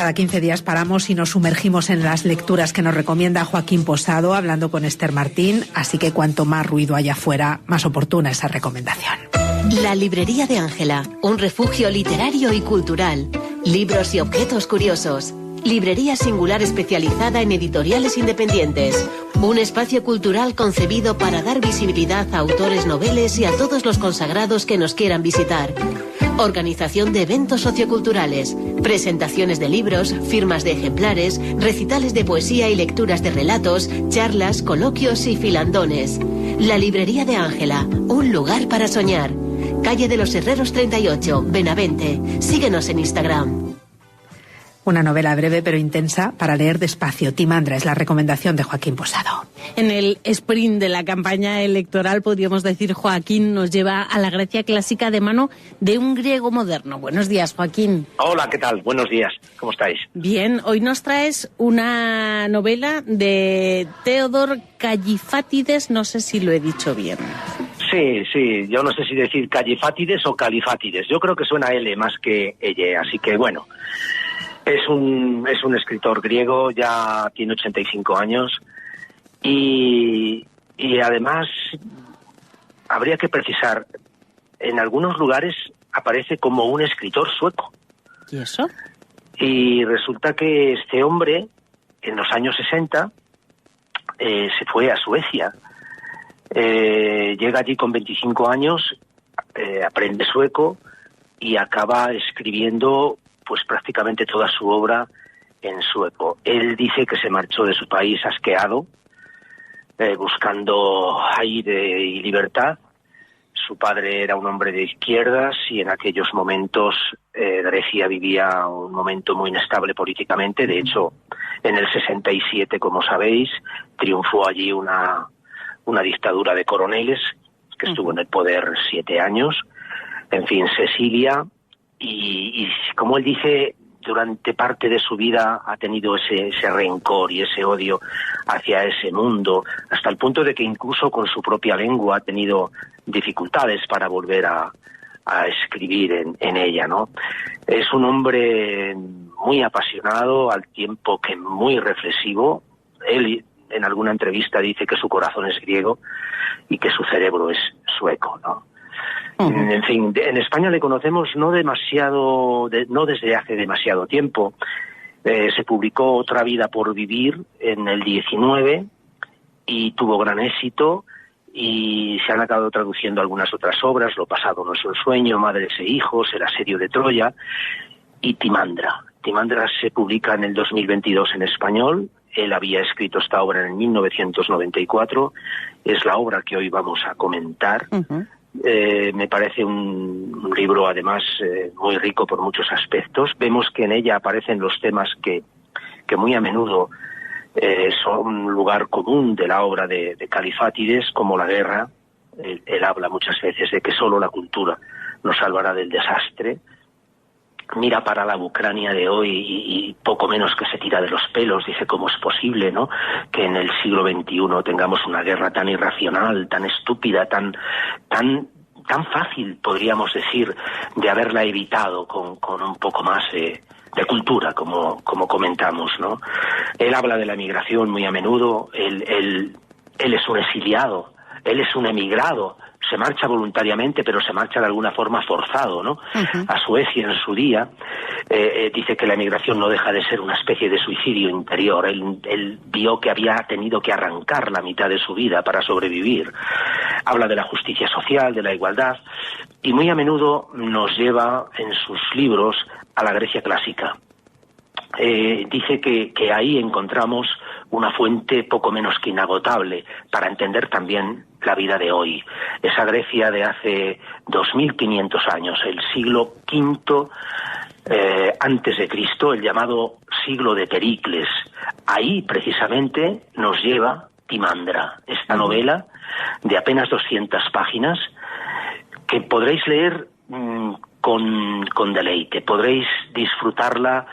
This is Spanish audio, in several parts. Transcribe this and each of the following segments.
cada 15 días paramos y nos sumergimos en las lecturas que nos recomienda Joaquín Posado, hablando con Esther Martín, así que cuanto más ruido haya afuera, más oportuna esa recomendación. La librería de Ángela, un refugio literario y cultural. Libros y objetos curiosos. Librería singular especializada en editoriales independientes. Un espacio cultural concebido para dar visibilidad a autores noveles y a todos los consagrados que nos quieran visitar. Organización de eventos socioculturales, presentaciones de libros, firmas de ejemplares, recitales de poesía y lecturas de relatos, charlas, coloquios y filandones. La librería de Ángela, un lugar para soñar. Calle de los Herreros 38, Benavente. Síguenos en Instagram. Una novela breve pero intensa para leer despacio. Timandra es la recomendación de Joaquín Posado. En el sprint de la campaña electoral, podríamos decir, Joaquín nos lleva a la Grecia clásica de mano de un griego moderno. Buenos días, Joaquín. Hola, ¿qué tal? Buenos días. ¿Cómo estáis? Bien, hoy nos traes una novela de Theodor Kallifátides, no sé si lo he dicho bien. Sí, yo no sé si decir Kallifátides o Califátides. Yo creo que suena L más que L, así que bueno. Es un escritor griego, ya tiene 85 años y además habría que precisar, en algunos lugares aparece como un escritor sueco. ¿Y eso? Y resulta que este hombre, en los años 60, se fue a Suecia. Llega allí con 25 años, aprende sueco y acaba escribiendo pues prácticamente toda su obra en sueco. Él dice que se marchó de su país asqueado, buscando aire y libertad. Su padre era un hombre de izquierdas y en aquellos momentos Grecia vivía un momento muy inestable políticamente. De hecho, en el 67, como sabéis, triunfó allí una dictadura de coroneles que estuvo en el poder 7 años. En fin, se exilia. Y como él dice, durante parte de su vida ha tenido ese rencor y ese odio hacia ese mundo, hasta el punto de que incluso con su propia lengua ha tenido dificultades para volver a escribir en ella, ¿no? Es un hombre muy apasionado, al tiempo que muy reflexivo. Él en alguna entrevista dice que su corazón es griego y que su cerebro es sueco, ¿no? En fin, en España le conocemos no desde hace demasiado tiempo. Se publicó Otra vida por vivir en el 19 y tuvo gran éxito, y se han acabado traduciendo algunas otras obras: Lo pasado no es un sueño, Madres e hijos, El asedio de Troya y Timandra. Timandra se publica en el 2022 en español. Él había escrito esta obra en 1994. Es la obra que hoy vamos a comentar. Me parece un libro además muy rico por muchos aspectos. Vemos que en ella aparecen los temas que muy a menudo son un lugar común de la obra de Califátides, como la guerra. Él habla muchas veces de que solo la cultura nos salvará del desastre. Mira para la Ucrania de hoy y poco menos que se tira de los pelos. Dice cómo es posible, ¿no?, que en el siglo XXI tengamos una guerra tan irracional, tan estúpida, tan fácil, podríamos decir, de haberla evitado con un poco más de cultura, como comentamos, ¿no? Él habla de la emigración muy a menudo. Él es un exiliado, él es un emigrado. Se marcha voluntariamente, pero se marcha de alguna forma forzado, ¿no? A Suecia en su día. Dice que la emigración no deja de ser una especie de suicidio interior. Él vio que había tenido que arrancar la mitad de su vida para sobrevivir. Habla de la justicia social, de la igualdad, y muy a menudo nos lleva en sus libros a la Grecia clásica. Dice que ahí encontramos una fuente poco menos que inagotable para entender también la vida de hoy. Esa Grecia de hace 2500 años, el siglo V antes de Cristo, el llamado siglo de Pericles. Ahí precisamente nos lleva Timandra, esta novela de apenas 200 páginas que podréis leer con deleite, podréis disfrutarla.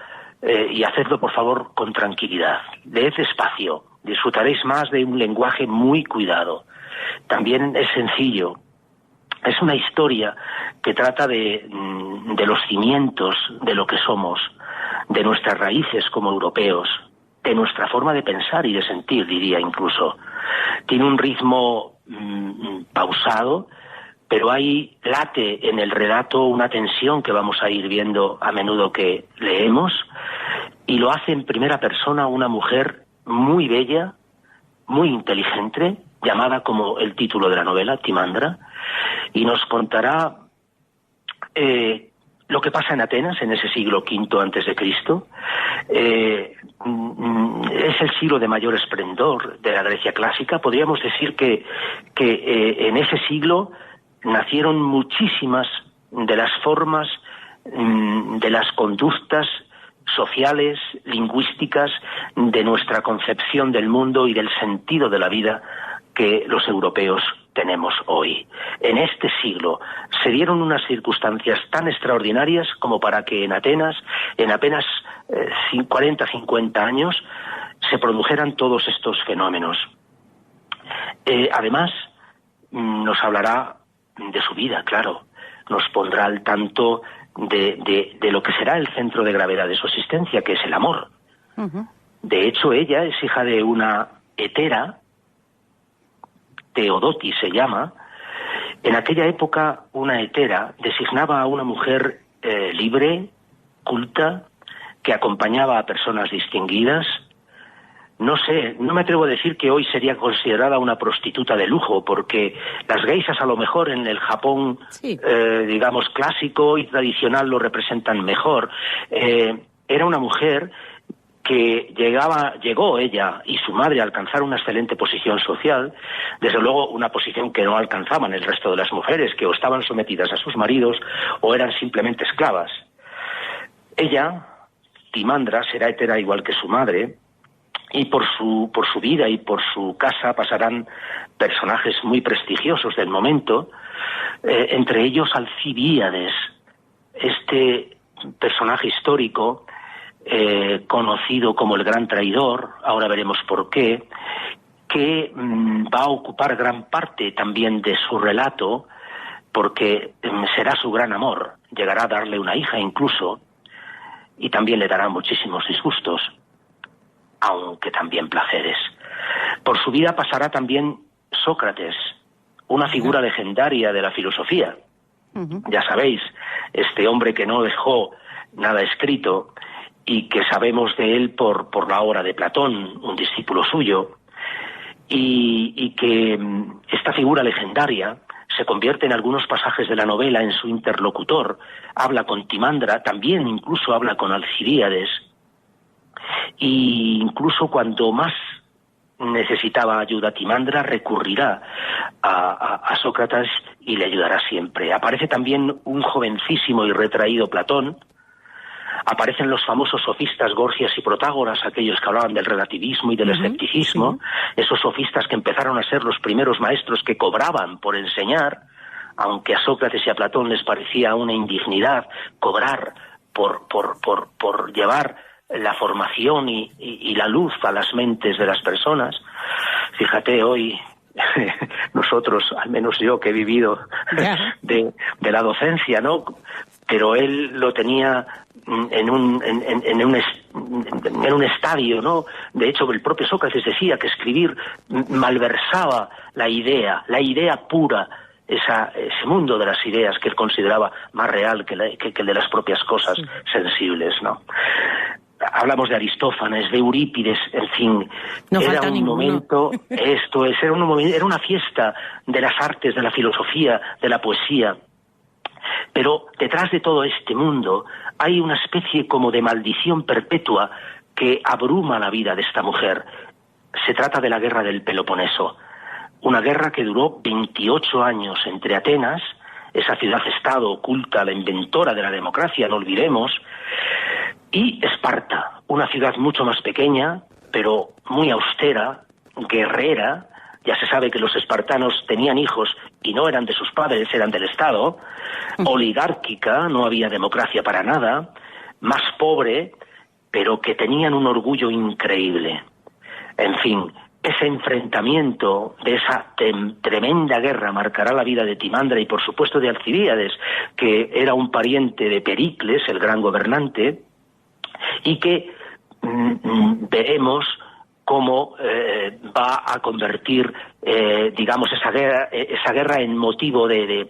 Y hacedlo, por favor, con tranquilidad. Leed despacio, disfrutaréis más de un lenguaje muy cuidado. También es sencillo. Es una historia que trata de los cimientos de lo que somos. de nuestras raíces como europeos, de nuestra forma de pensar y de sentir, diría incluso. Tiene un ritmo pausado, pero ahí late en el relato una tensión que vamos a ir viendo a menudo que leemos, y lo hace en primera persona una mujer muy bella, muy inteligente, llamada como el título de la novela, Timandra, y nos contará lo que pasa en Atenas en ese siglo V antes de Cristo. Es el siglo de mayor esplendor de la Grecia clásica. Podríamos decir que en ese siglo nacieron muchísimas de las formas, de las conductas sociales, lingüísticas, de nuestra concepción del mundo y del sentido de la vida que los europeos tenemos hoy. En este siglo se dieron unas circunstancias tan extraordinarias como para que en Atenas, en apenas 40, 50 años, se produjeran todos estos fenómenos. Además, nos hablará de su vida, claro, nos pondrá al tanto de lo que será el centro de gravedad de su existencia, que es el amor. Uh-huh. De hecho, ella es hija de una hetera, Teodotis se llama. En aquella época, una hetera designaba a una mujer libre, culta, que acompañaba a personas distinguidas. No sé, no me atrevo a decir que hoy sería considerada una prostituta de lujo, porque las geishas a lo mejor en el Japón, sí, digamos, clásico y tradicional lo representan mejor. Era una mujer que llegó ella y su madre a alcanzar una excelente posición social, desde luego una posición que no alcanzaban el resto de las mujeres, que o estaban sometidas a sus maridos o eran simplemente esclavas. Ella, Timandra, será hetera igual que su madre, y por su vida y por su casa pasarán personajes muy prestigiosos del momento, entre ellos Alcibíades, este personaje histórico conocido como el gran traidor, ahora veremos por qué, que va a ocupar gran parte también de su relato, porque será su gran amor, llegará a darle una hija incluso, y también le dará muchísimos disgustos, aunque también placeres. Por su vida pasará también Sócrates, una figura legendaria de la filosofía. Uh-huh. Ya sabéis, este hombre que no dejó nada escrito y que sabemos de él por la obra de Platón, un discípulo suyo, y que esta figura legendaria se convierte en algunos pasajes de la novela en su interlocutor. Habla con Timandra, también incluso habla con Alcibíades, y incluso cuando más necesitaba ayuda Timandra recurrirá a Sócrates y le ayudará siempre. Aparece también un jovencísimo y retraído Platón. Aparecen los famosos sofistas Gorgias y Protágoras, aquellos que hablaban del relativismo y del escepticismo, sí, esos sofistas que empezaron a ser los primeros maestros que cobraban por enseñar, aunque a Sócrates y a Platón les parecía una indignidad cobrar por llevar la formación y la luz a las mentes de las personas. Fíjate, hoy nosotros, al menos yo que he vivido de la docencia, ¿no? Pero él lo tenía en un estadio, ¿no? De hecho, el propio Sócrates decía que escribir malversaba la idea pura, ese mundo de las ideas que él consideraba más real que el de las propias cosas sensibles, ¿no? Hablamos de Aristófanes, de Eurípides, en fin, no era un ninguno. Momento, era una fiesta de las artes, de la filosofía, de la poesía. Pero detrás de todo este mundo hay una especie como de maldición perpetua que abruma la vida de esta mujer. Se trata de la guerra del Peloponeso, una guerra que duró 28 años entre Atenas, esa ciudad-estado oculta, la inventora de la democracia, no olvidemos, y Esparta, una ciudad mucho más pequeña, pero muy austera, guerrera. Ya se sabe que los espartanos tenían hijos y no eran de sus padres, eran del Estado, oligárquica, no había democracia para nada, más pobre, pero que tenían un orgullo increíble. En fin, ese enfrentamiento de esa tremenda guerra marcará la vida de Timandra y por supuesto de Alcibíades, que era un pariente de Pericles, el gran gobernante, y que veremos cómo va a convertir, digamos, esa guerra en motivo de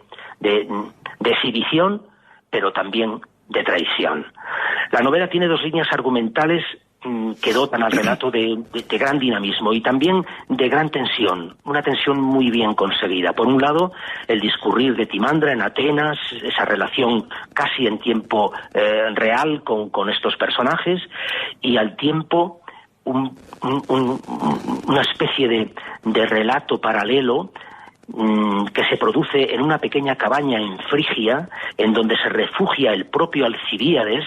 exhibición, pero también de traición. La novela tiene 2 líneas argumentales que dotan al relato de gran dinamismo y también de gran tensión, una tensión muy bien conseguida. Por un lado, el discurrir de Timandra en Atenas, esa relación casi en tiempo real con estos personajes, y al tiempo una especie de relato paralelo que se produce en una pequeña cabaña en Frigia, en donde se refugia el propio Alcibíades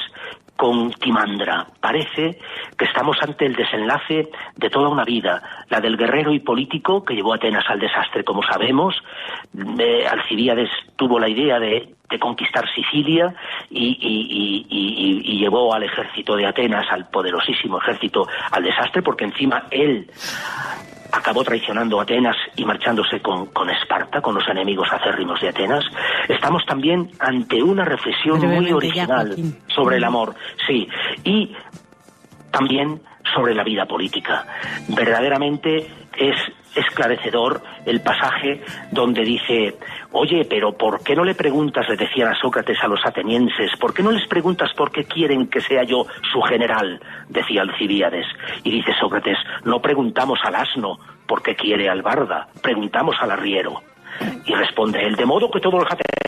con Timandra. Parece que estamos ante el desenlace de toda una vida, la del guerrero y político que llevó a Atenas al desastre, como sabemos. Alcibíades tuvo la idea de conquistar Sicilia y llevó al ejército de Atenas, al poderosísimo ejército, al desastre, porque encima él acabó traicionando a Atenas y marchándose con Esparta, con los enemigos acérrimos de Atenas. Estamos también ante una reflexión muy original sobre el amor, sí, y también sobre la vida política. Verdaderamente es esclarecedor el pasaje donde dice: oye, pero ¿por qué no le preguntas, le decían a Sócrates a los atenienses, ¿por qué no les preguntas por qué quieren que sea yo su general?, decía Alcibíades. Y dice Sócrates: no preguntamos al asno por qué quiere al barda, preguntamos al arriero. Y responde él: de modo que todos los atenienses